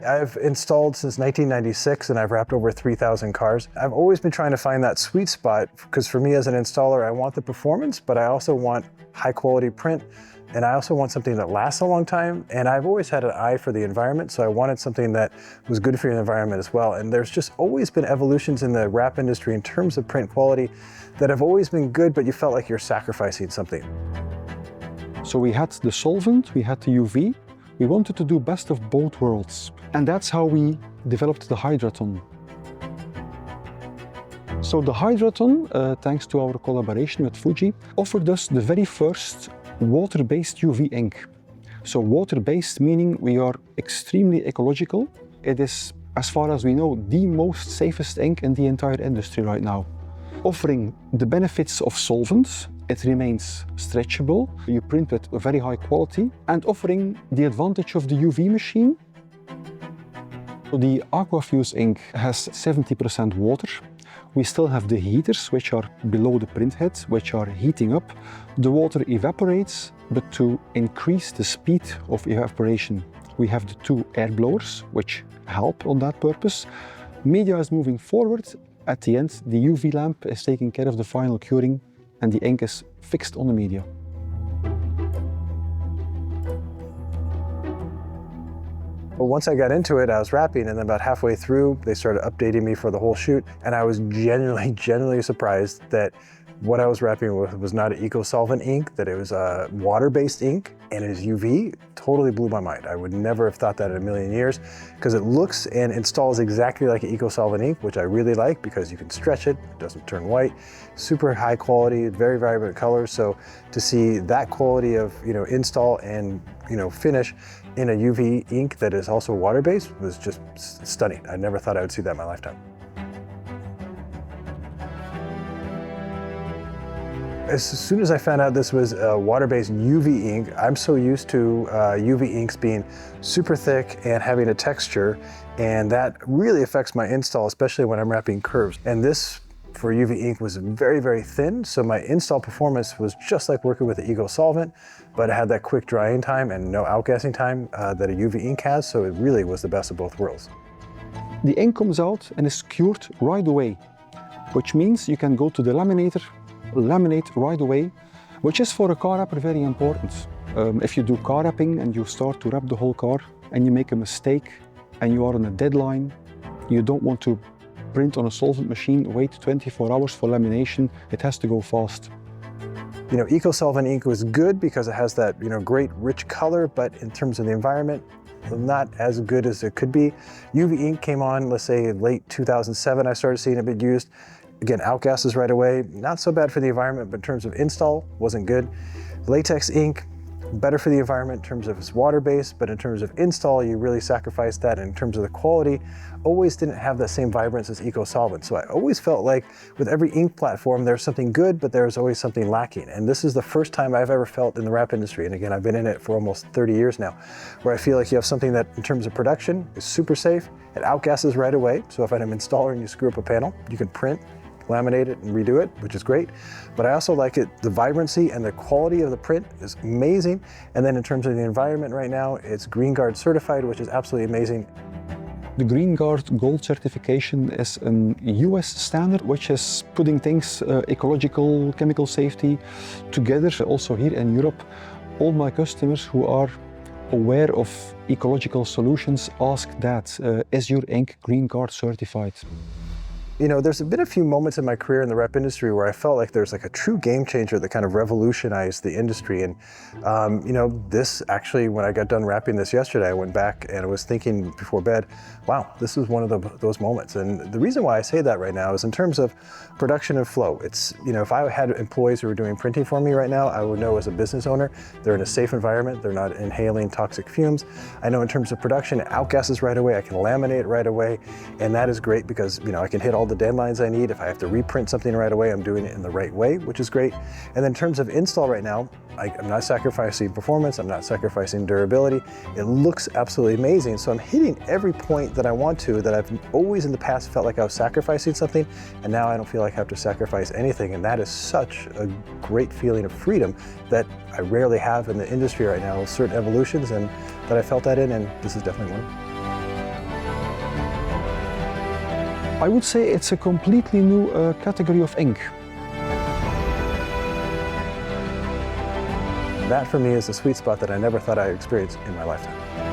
I've installed since 1996 and I've wrapped over 3,000 cars. I've always been trying to find that sweet spot because for me as an installer, I want the performance, but I also want high quality print. And I also want something that lasts a long time. And I've always had an eye for the environment. So I wanted something that was good for the environment as well. And there's just always been evolutions in the wrap industry in terms of print quality that have always been good, but you felt like you're sacrificing something. So we had the solvent, we had the UV. We wanted to do best of both worlds. And that's how we developed the HydrAton. So the HydrAton, thanks to our collaboration with Fuji, offered us the very first water-based UV ink. So water-based meaning we are extremely ecological. It is, as far as we know, the most safest ink in the entire industry right now. Offering the benefits of solvents, it remains stretchable, you print with very high quality, and offering the advantage of the UV machine. So the Aquafuse ink has 70% water. We still have the heaters, which are below the print head, which are heating up. The water evaporates, but to increase the speed of evaporation, we have the two air blowers, which help on that purpose. Media is moving forward. At the end, the UV lamp is taking care of the final curing, and the ink is fixed on the media. But once I got into it, I was wrapping, and then about halfway through, they started updating me for the whole shoot, and I was genuinely surprised that what I was wrapping with was not an eco-solvent ink, that it was a water-based ink, and it is UV. Totally blew my mind. I would never have thought that in a million years, because it looks and installs exactly like an eco-solvent ink, which I really like because you can stretch it, it doesn't turn white, super high quality, very vibrant colors. So to see that quality of install and finish in a UV ink that is also water-based was just stunning. I never thought I would see that in my lifetime. As soon as I found out this was a water-based UV ink, I'm so used to UV inks being super thick and having a texture, and that really affects my install, especially when I'm wrapping curves. And this for UV ink was very, very thin, so my install performance was just like working with the eco solvent, but it had that quick drying time and no outgassing time that a UV ink has, so it really was the best of both worlds. The ink comes out and is cured right away, which means you can go to the laminator, laminate right away, which is for a car wrapper very important. If you do car wrapping and you start to wrap the whole car and you make a mistake and you are on a deadline, you don't want to print on a solvent machine, wait 24 hours for lamination, it has to go fast. Eco solvent ink was good because it has that great rich color, but in terms of the environment, not as good as it could be. UV ink came on, let's say late 2007, I started seeing it being used. Again, outgasses right away, not so bad for the environment, but in terms of install, wasn't good. Latex ink, better for the environment in terms of it's water-based, but in terms of install, you really sacrifice that. And in terms of the quality, always didn't have the same vibrance as eco solvent. So I always felt like with every ink platform, there's something good, but there's always something lacking. And this is the first time I've ever felt in the wrap industry, and again, I've been in it for almost 30 years now, where I feel like you have something that in terms of production is super safe, it outgasses right away. So if I'm an installer and you screw up a panel, you can print, laminate it and redo it, which is great. But I also like the vibrancy and the quality of the print is amazing. And then in terms of the environment right now, it's Green Guard certified, which is absolutely amazing. The Green Guard Gold certification is a US standard, which is putting things, ecological, chemical safety together. Also here in Europe, all my customers who are aware of ecological solutions ask that, is your ink Green Guard certified? There's been a few moments in my career in the rep industry where I felt like there's like a true game changer that kind of revolutionized the industry. And, this actually, when I got done wrapping this yesterday, I went back and I was thinking before bed, wow, this was one of those moments. And the reason why I say that right now is in terms of production and flow. It's, if I had employees who were doing printing for me right now, I would know as a business owner, they're in a safe environment, they're not inhaling toxic fumes. I know in terms of production, it outgasses right away, I can laminate it right away. And that is great because, I can hit all the deadlines I need. If I have to reprint something right away, I'm doing it in the right way, which is great. And then in terms of install right now, I'm not sacrificing performance, I'm not sacrificing durability. It looks absolutely amazing. So I'm hitting every point that I want to, that I've always in the past felt like I was sacrificing something, and now I don't feel like I have to sacrifice anything. And that is such a great feeling of freedom that I rarely have in the industry right now, with certain evolutions, and that I felt that in, and this is definitely one of them. I would say it's a completely new category of ink. That for me is the sweet spot that I never thought I'd experience in my lifetime.